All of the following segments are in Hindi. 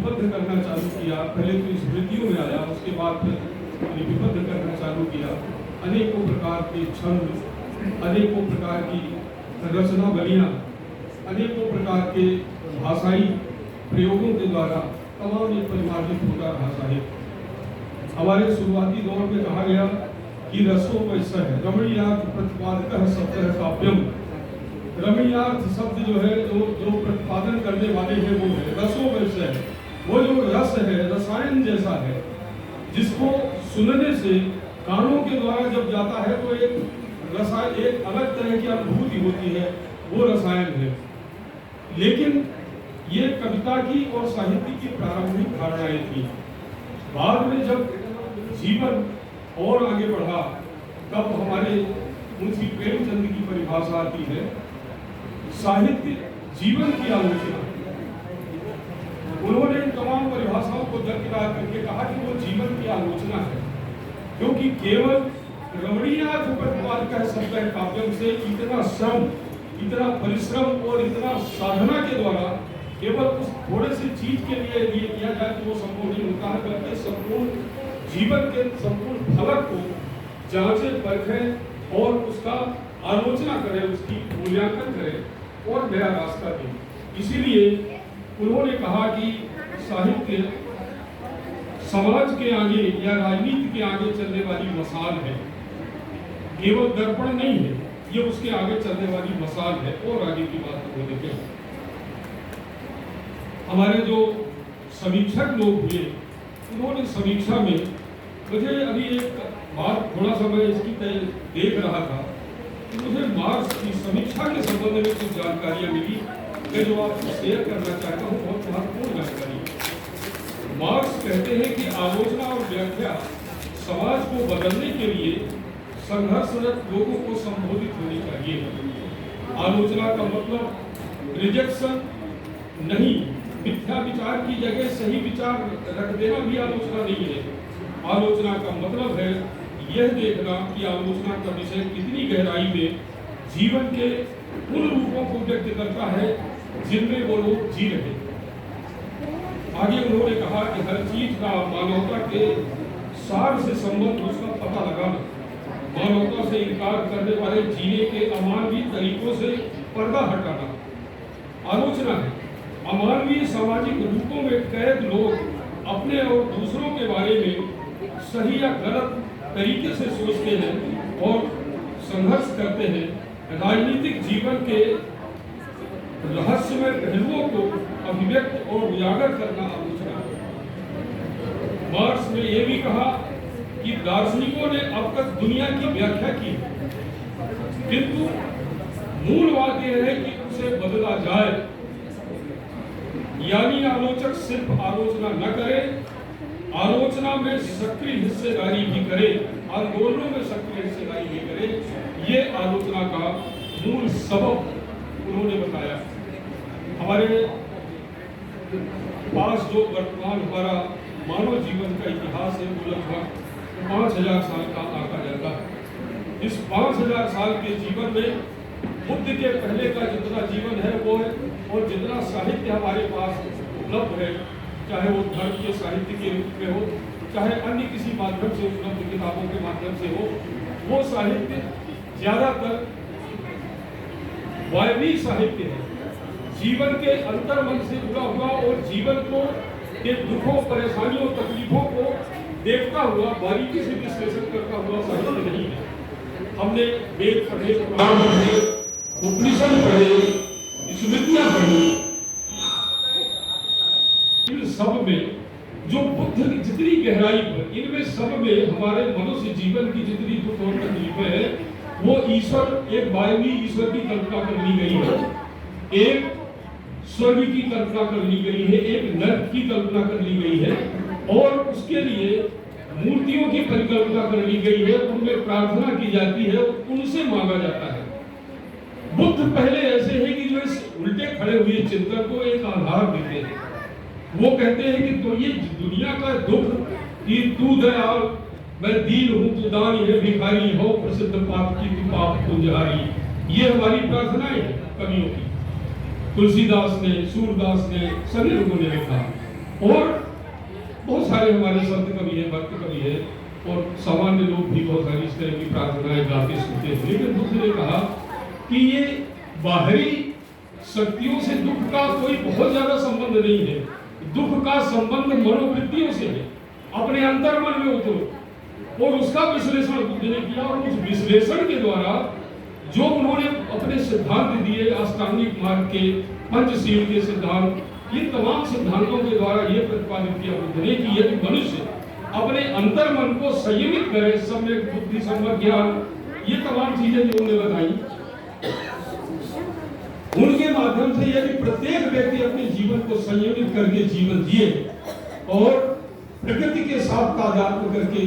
लिपिबद्ध करना चालू किया। पहले तो स्मृतियों में आया, उसके बाद फिर लिपिबद्ध करना चालू किया। अनेकों प्रकार के छंद, अनेकों प्रकार की रचनावलियाँ, अनेकों प्रकार के भाषाई प्रयोगों के द्वारा तमाम ये परिमार्जित होता रहा साहित्य। हमारे शुरुआती दौर में कहा गया कि रसो वैसा है, रमणीयार्थ प्रतिपादक शब्द है काव्यम। रमणीयार्थ शब्द जो है, जो प्रतिपादन करने वाले हैं वो है रसो वैसा है। वो जो रस है, रसायन जैसा है, जिसको सुनने से कानों के द्वारा जब जाता है तो एक रसायन, एक अलग तरह की अनुभूति होती है, वो रसायन है। लेकिन ये कविता की और साहित्य की प्रारंभिक धारणाएं थी। बाद में जब जीवन और आगे बढ़ा, तब हमारे मुंशी प्रेमचंद की परिभाषा आती है साहित्य जीवन की आलोचना। उन्होंने इन तमाम परिभाषाओं को दरकिनार करके कहा कि वो जीवन की आलोचना है, क्योंकि केवल रमणीयार्थ प्रतिपादक शब्द है काव्यम से इतना श्रम, इतना परिश्रम और इतना साधना के द्वारा केवल उस थोड़े सी चीज के लिए ये किया जाए तो वो संपूर्ण नहीं होता है, बल्कि संपूर्ण जीवन के संपूर्ण फलक को जांचे, परखें और उसका आलोचना करें, उसकी मूल्यांकन करें और नया रास्ता दें। इसीलिए उन्होंने कहा कि साहित्य समाज के आगे या राजनीति के आगे चलने वाली मसाल है, केवल दर्पण नहीं है, ये उसके आगे चलने वाली मसाल है। और आगे की बात को देते हैं, हमारे जो समीक्षक लोग हुए, उन्होंने समीक्षा में मुझे अभी एक बात, थोड़ा सा मैं इसकी देख रहा था, मुझे मार्क्स की समीक्षा के संबंध में कुछ जानकारियां मिली, मैं जो आपको शेयर करना चाहता हूँ। बहुत महत्वपूर्ण जानकारी है। मार्क्स कहते हैं कि आलोचना और व्याख्या समाज को बदलने के लिए संघर्षरत लोगों को संबोधित होनी चाहिए। आलोचना का मतलब रिजेक्शन नहीं, मिथ्या विचार की जगह सही विचार रख देना भी आलोचना नहीं है। आलोचना का मतलब है यह देखना कि आलोचना का विषय कितनी गहराई में जीवन के उन रूपों को व्यक्त करता है जिनमें वो लोग जी रहे। आगे उन्होंने कहा कि हर चीज का मानवता के सार से संबंध, उसका पता लगाना, मानवता से इनकार करने वाले जीने के अमानवीय तरीकों से पर्दा हटाना आलोचना है। अमानवीय सामाजिक रूपों में कैद लोग अपने और दूसरों के बारे में सही या गलत तरीके से सोचते हैं और संघर्ष करते हैं। राजनीतिक जीवन के रहस्यमय पहलुओं को अभिव्यक्त और उजागर करना आलोचना है। मार्क्स ने यह भी कहा कि दार्शनिकों ने अब तक दुनिया की व्याख्या की, किंतु मूल बात यह है कि उसे बदला जाए, यानी आलोचक सिर्फ आलोचना न करे, आलोचना में सक्रिय हिस्सेदारी भी करे, आंदोलनों में सक्रिय हिस्सेदारी भी करे। ये आलोचना का मूल सबब उन्होंने बताया। हमारे पास जो वर्तमान हमारा मानव जीवन का इतिहास है वो लगभग 5000 साल का आंका जाता है। इस 5000 साल के जीवन में बुद्ध के पहले का जितना जीवन है वो है, और जितना साहित्य हमारे पास उपलब्ध है, चाहे वो धर्म के साहित्य के रूप में हो, चाहे अन्य किसी माध्यम से उपलब्ध किताबों के माध्यम से हो, वो साहित्य ज्यादातर वायवी साहित्य है, जीवन के अंतर्मन से जुड़ा हुआ और जीवन को के दुखों, परेशानियों, तकलीफों को देखता हुआ, बारीकी से विश्लेषण करता हुआ साहित्य नहीं है। हमने वेद पढ़े, पुराण पढ़े, उपनिषद पढ़े, स्मृतियां पढ़ी, इन सब में जो बुद्ध की जितनी गहराई पर, इनमें सब में हमारे मनुष्य जीवन की जितनी दुख और तकलीफें हैं, वो ईश्वर, एक वायवी ईश्वर की कल्पना कर ली गई है, एक स्वर्ग की कल्पना कर ली गई है, एक नरक की कल्पना कर ली गई है, और उसके लिए मूर्तियों की परिकल्पना कर ली गई है, उनमें प्रार्थना की जाती है, उनसे मांगा जाता है। बुद्ध पहले ऐसे हैं कि जो इस उल्टे खड़े हुए चिंतन को एक आधार देते हैं। वो कहते हैं कि तो ये दुनिया का दुख कि तू दयाल, मैं दीन हूँ, तू दानी है, भिखारी हो, प्रसिद्ध पाप की तू पाप पुंजहारी, ये हमारी प्रार्थनाएं हैं कवियों की। तुलसीदास ने, सूरदास ने, सभी लोगों ने लिखा। और बहुत सारे हमारे संत कवि हैं, भक्त कवि हैं, और सामान्य लोग भी बहुत सारी इस तरह की प्रार्थनाएं गाते सुनते हैं। लेकिन बुद्ध ने कहा कि ये बाहरी शक्तियों से दुख का कोई बहुत ज्यादा संबंध नहीं है। दुख का संबंध मनोवृत्तियों से है। अपने अंतर मन में उतरो और उसका विश्लेषण बुद्ध ने किया, और उस विश्लेषण के द्वारा जो उन्होंने अपने सिद्धांत दिए, अष्टांगिक मार्ग के, पंचशील के सिद्धांत, ये तमाम सिद्धांतों के द्वारा ये प्रतिपादित किया बुद्ध ने कि यदि मनुष्य अपने अंतर मन को संयमित करे, सम्यक बुद्धि, सम्यक ज्ञान, ये तमाम चीजें जो उन्होंने बताई, उनके माध्यम से यदि प्रत्येक व्यक्ति अपने जीवन को संयमित करके जीवन जिए और प्रकृति के साथ तादात्म्य करके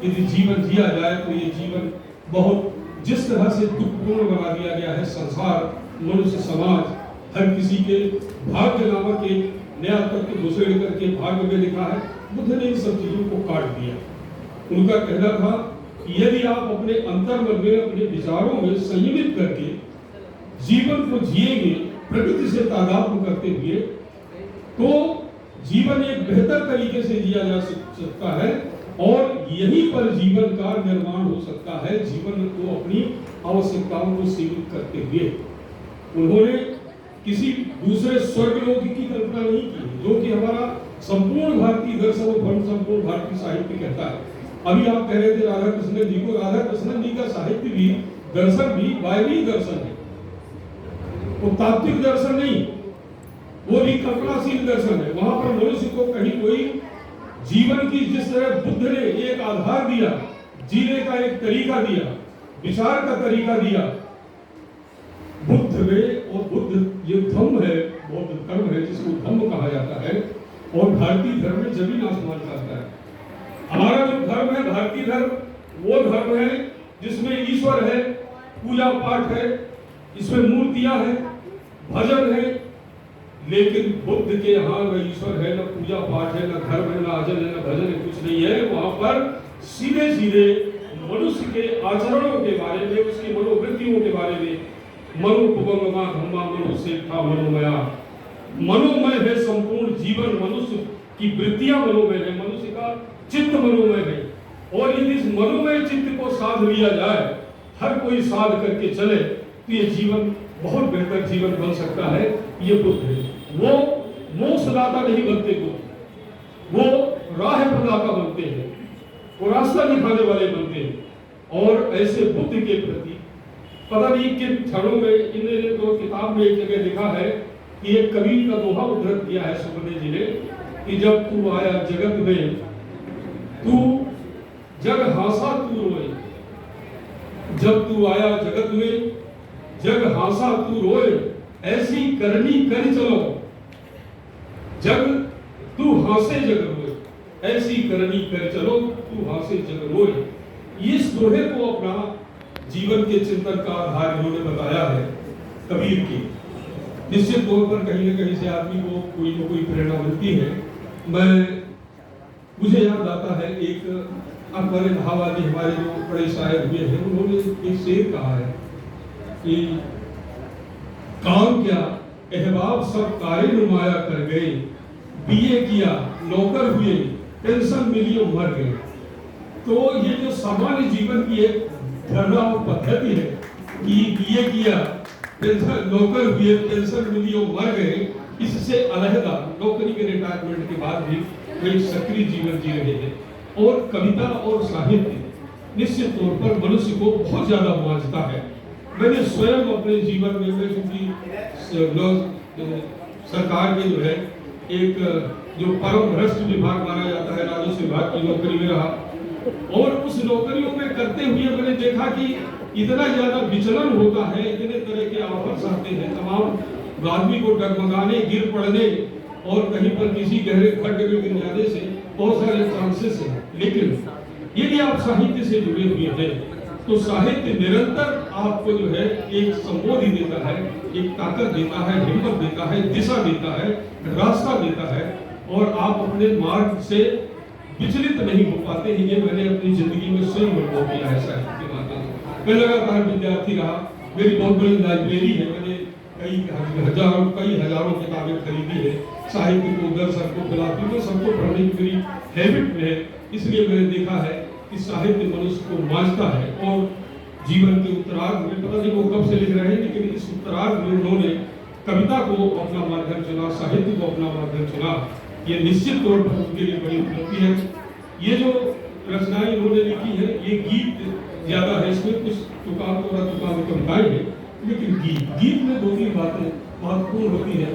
यदि जीवन जिया जाए, तो ये जीवन बहुत जिस तरह से दुखपूर्ण बना दिया गया है संसार, मनुष्य समाज, हर किसी के भाग्य नामक एक नया तत्व घुसेड़ करके भाग्य में लिखा है। बुद्ध ने इन सब चीजों को काट दिया। उनका कहना था कि यदि आप अपने अंतर्मन में, अपने विचारों में संयमित करके जीवन को जिएंगे, प्रकृति से तादात्म्य करते हुए, तो जीवन एक बेहतर तरीके से जिया जा सकता है और यहीं पर जीवन का निर्माण हो सकता है, जीवन को अपनी आवश्यकताओं को सीमित करते हुए। उन्होंने किसी दूसरे स्वर्गलोक की कल्पना नहीं की, जो कि हमारा संपूर्ण भारतीय दर्शन और संपूर्ण भारतीय साहित्य कहता है। अभी आप कह रहे थे राधा कृष्ण जी को, राधा कृष्ण जी का साहित्य भी, दर्शन भी वायवीय दर्शन है, वो तात्विक दर्शन नहीं, वो भी कल्पनाशील दर्शन है। वहां पर मनुष्य को कहीं कोई जीवन की, जिस तरह बुद्ध ने एक आधार दिया, जीने का एक तरीका दिया, विचार का तरीका दिया, बुद्ध में, और बुद्ध ये धम्म है, बौद्ध धर्म है जिसको धम्म कहा जाता है, और भारतीय धर्म में जमीन आसमान का है। हमारा जो धर्म है, भारतीय धर्म, वो धर्म है जिसमें ईश्वर है, पूजा पाठ है, इसमें मूर्तियां हैं, भजन है। लेकिन बुद्ध के यहाँ न ईश्वर है, न पूजा पाठ है, न धर्म है, न अजन है, न भजन है, कुछ नहीं है। वहां पर सीधे सीधे मनुष्य के आचरणों के बारे में, उसकी मनोवृत्तियों के बारे में, मनोपुगमा धम्मा मनुष्य था मनोमया, मनोमय है संपूर्ण जीवन, मनुष्य की वृत्तियां मनोमय है, मनुष्य का चित्त मनोमय है। और यदि इस मनोमय चित्त को साध लिया जाए, हर कोई साध करके चले, तो ये जीवन बहुत बेहतर जीवन बन सकता है। ये बुद्ध है, वो मोक्षदाता नहीं बनते बुद्ध, वो राह प्रदाता बनते हैं, वो रास्ता दिखाने वाले बनते हैं। और ऐसे बुद्ध के प्रति पता नहीं किन क्षणों में, इन्होंने तो किताब में एक जगह लिखा है कि एक कबीर का दोहा उद्धृत किया है सुखदेव जी ने, कि जब तू आया जगत में, तू जग हासा तू रोए, जब तू आया जगत में जग हासा तू रोए, ऐसी करनी कर चलो, जग तू हासे जग रोए, ऐसी करनी कर चलो, तू हासे जग रोए। इस दोहे को अपना जीवन के चिंतन का आधार इन्होंने बताया है कबीर की। निश्चित तौर पर कहीं न कहीं से आदमी को कोई न कोई प्रेरणा मिलती है। मुझे याद आता है एक अकबर इलाहाबादी हमारे जो बड़े शायर हुए हैं, उन्होंने एक शेर कहा है कि काम क्या अहबाब सब कारे नुमाया कर गए, बीए किया नौकर हुए, पेंशन मिली और मर गए। तो ये जो सामान्य जीवन की एक धर्म और पद्धति है कि बीए किया, पेंशन, नौकर हुए, पेंशन मिली और मर गए, इससे अलहदा नौकरी के रिटायरमेंट के बाद भी एक सक्रिय जीवन जी रहे हैं। और कविता और साहित्य निश्चित तौर पर मनुष्य को बहुत ज्यादा बांधता है। मैंने स्वयं अपने जीवन में, क्योंकि सरकार के जो है एक जो परम भ्रष्ट विभाग माना जाता है, राजस्व विभाग की नौकरी में रहा, और उस नौकरियों में करते हुए मैंने देखा कि इतना ज्यादा विचलन होता है, इतने तरह के ऑफर्स आते हैं, तमाम आदमी को डगमगाने, गिर पड़ने और कहीं पर किसी गहरे खड्डे में गिर जाने से बहुत सारे चांसेस हैं। लेकिन यदि आप साहित्य से जुड़े हुए हैं, तो साहित्य निरंतर आपको जो है एक संबोधि देता है, एक ताकत देता है, हिम्मत देता है, दिशा देता है, रास्ता देता है, और आप अपने मार्ग से विचलित नहीं हो पाते हैं। ये मैंने अपनी जिंदगी में स्वयं अनुभव किया है साहित्य के माध्यम से। मैं लगातार विद्यार्थी रहा, मेरी बहुत बड़ी लाइब्रेरी है, मैंने कई हजारों किताबें खरीदी है। साहित्य को, दर्शन को, फिलॉसफी को सबको पढ़ने की मेरी हैबिट में है। इसलिए मैंने देखा है कि साहित्य मनुष्य को मांझता है और जीवन के उत्तरार्ध में, पता नहीं वो कब से लिख रहे हैं, लेकिन इस उत्तरार्ध में उन्होंने कविता को अपना माध्यम चुना, साहित्य को अपना माध्यम चुना। ये निश्चित तौर पर उनके लिए बड़ी उपलब्धि है। ये जो रचनाएं इन्होंने लिखी है, ये गीत ज्यादा है, इसमें कुछ तुकाल और अतुकाल कविताएं हैं, लेकिन गीत में दो तीन बातें महत्वपूर्ण होती है।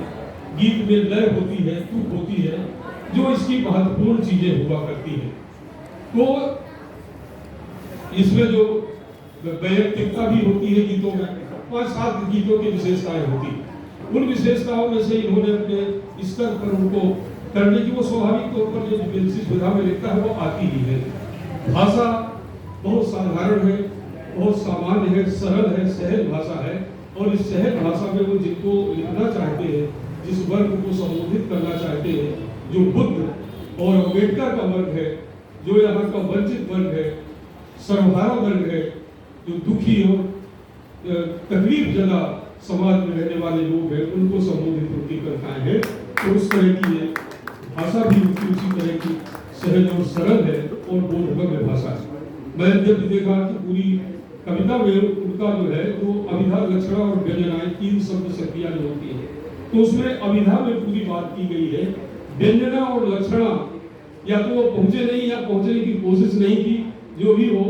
गीत में लय होती है, तुक होती है, जो इसकी महत्वपूर्ण चीजें हुआ करती है। तो इसमें जो वैयक्तिकता भी होती है गीतों में, 5-7 गीतों की विशेषताएं होती है। उन विशेषताओं में से इन्होंने अपने स्तर पर उनको करने की, वो स्वाभाविक तौर पर जो विकसित विधा में लिखता है वो आती ही है। भाषा बहुत साधारण है, बहुत सामान्य है, सरल है, सहज भाषा है। और इस सहज भाषा में वो जिनको लिखना चाहते हैं, जिस वर्ग को संबोधित करना चाहते हैं, जो बुद्ध और अम्बेडकर का वर्ग है, जो यहाँ का वंचित वर्ग है, सर्वहारा वर्ग है, जो दुखी और तकलीफ जदा समाज में रहने वाले लोग हैं, उनको संबोधित उनकी कविताएं हैं। तो उस तरह की ये भाषा भी उसी तरह की सहज और सरल है और बोधगम्य भाषा है। मैंने जब देखा कि पूरी कविता में उनका जो है वो अभिधा, लक्षणा और व्यंजनाएं 3 शब्द संक्रिया जो होती है, तो उसमें अभिधा में पूरी बात की गई है। व्यंजना और लक्षणा या तो वो पहुंचे नहीं या पहुंचने की कोशिश नहीं की, जो भी हो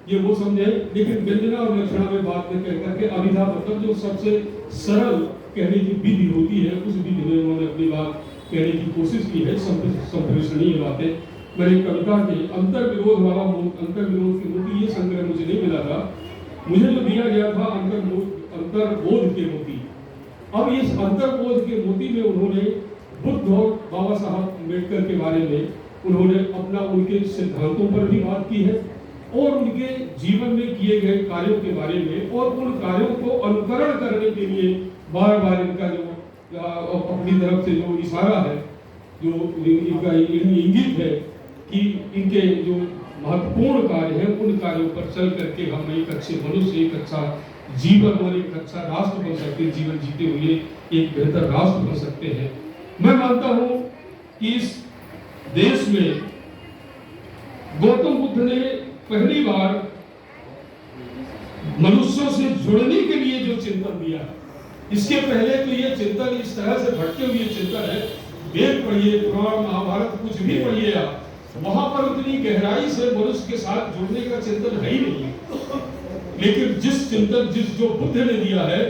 ये वो समझे, लेकिन व्यंजना और लक्षणा में बात में कहकर के अभिधा मतलब जो सबसे सरल कहने की विधि होती है, उस विधि में उन्होंने अपनी बात कहने की कोशिश की है। संप्रेषणीय बातें। मेरी कविता के अंतर विरोध वाला अंतर विरोध की मोती, ये संग्रह मुझे नहीं मिला था, मुझे जो दिया गया था अंतर्बोध के मोती। अब इस अंतर्बोध के मोती में उन्होंने बुद्ध और बाबा साहब अम्बेडकर के बारे में उन्होंने अपना, उनके सिद्धांतों पर भी बात की है और उनके जीवन में किए गए कार्यों के बारे में, और उन कार्यों को अनुकरण करने के लिए बार बार इनका जो अपनी तरफ से जो इशारा है, जो इनका इंगित है कि इनके जो महत्वपूर्ण कार्य है, उन कार्यों पर चल करके हम एक अच्छे मनुष्य, एक अच्छा जीवन और एक अच्छा राष्ट्र बन सकते हैं। जीवन जीते हुए एक बेहतर राष्ट्र बन सकते हैं। मैं मानता हूं कि इस देश में गौतम बुद्ध ने पहली बार मनुष्यों से जुड़ने के लिए जो चिंतन दिया, इसके पहले तो ये चिंतन इस तरह से भटके हुए चिंतन है। वेद पढ़िए, पुराण, महाभारत कुछ भी पढ़िए आप, वहां पर उतनी गहराई से मनुष्य के साथ जुड़ने का चिंतन है ही नहीं। लेकिन जो बुद्ध ने दिया है,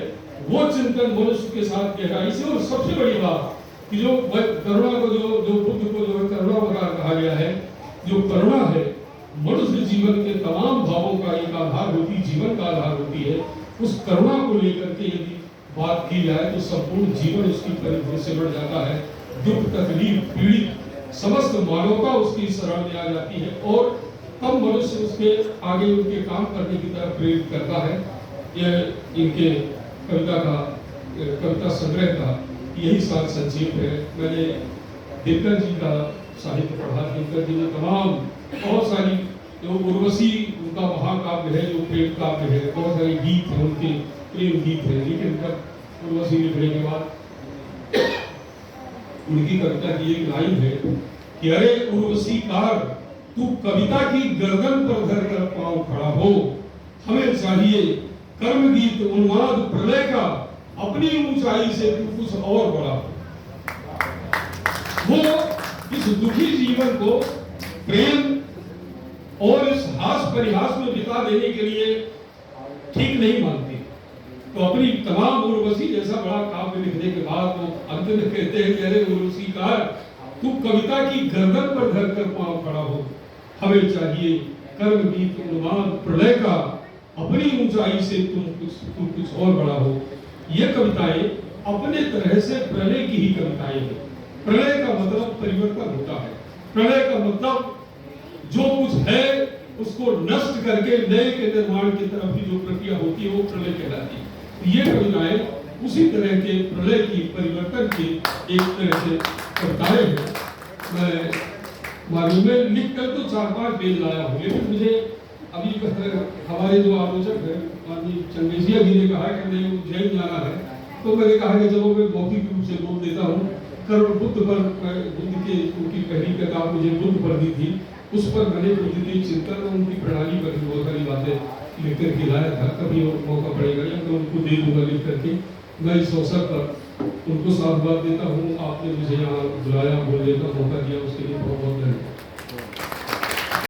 वो चिंतन मनुष्य के साथ गहराई से, और सबसे बड़ी बात कि जो करुणा को, जो बुद्ध को जो करुणावतार कहा गया है, जो करुणा है मनुष्य जीवन के तमाम भावों का एक आधार होती, जीवन का आधार होती है। उस करुणा को लेकर के यदि बात की जाए तो संपूर्ण जीवन उसकी परिधि से बढ़ जाता है। दुख, तकलीफ, पीड़ित समस्त मानवता उसकी शरण में आ जाती है और तब मनुष्य उसके आगे उनके काम करने की तरफ प्रेरित करता है। यह इनके कविता संग्रह का यही सार संक्षेप है। मैंने दिनकर जी का साहित्य पढ़ा। दिनकर जी ने तमाम बहुत सारी, जो उर्वशी उनका महाकाव्य है, जो प्रेम काव्य है, बहुत सारे गीत हैं उनके, प्रेम गीत है। लेकिन जब उर्वशी लिखने के बाद उनकी कविता की एक लाइन है कि अरे उर्वशी कार, तू कविता की गर्दन पर धर कर पांव खड़ा हो, हमें चाहिए कर्म गीत उन्माद प्रलय का, अपनी ऊंचाई से तू कुछ और बड़ा हो। वो इस दुखी जीवन को प्रेम और इस हास परिहास में बिता देने के लिए ठीक नहीं मानती। तो अपनी तमाम उर्वशी जैसा बड़ा काव्य लिखने के बाद वो अंत में कहते हैं कि अरे उर्वशी कार, तू कविता की गर्दन पर धर कर पांव खड़ा हो, हमें चाहिए कर्म गीत उन्माद प्रलय का, अपनी ऊंचाई से तुम कुछ और बड़ा हो। ये कविताएं अपने तरह से प्रलय की ही कविताएं हैं। प्रलय का मतलब परिवर्तन होता है। प्रलय का मतलब जो कुछ है उसको नष्ट करके नए के निर्माण की तरफ की जो प्रक्रिया होती है वो प्रलय कहलाती है। ये कविताएं उसी तरह के प्रलय की, परिवर्तन की एक तरह से कविताएं हैं। मैं मालूम में लिख कर तो 4-5 पेज लाया हूँ, लेकिन मुझे अभी हमारे जो आलोचक है माननीय चंगेजिया जी ने कहा कि नहीं उज्जैन जाना है, तो मैंने कहा कि चलो मैं मौखिक रूप से बोल देता हूँ। करुण बुद्ध पर बुद्ध की उनकी पहली किताब मुझे बुद्ध पर दी थी, उस पर मैंने बुद्ध चिंतन और उनकी प्रणाली पर बहुत सारी बातें लिख कर के लाया था। कभी मौका पड़ेगा या तो उनको दे दूंगा लिख करके। मैं इस अवसर पर उनको साधुवाद देता हूँ। आपने मुझे यहाँ बुलाया, बोलने का मौका दिया, उसके लिए बहुत बहुत धन्यवाद।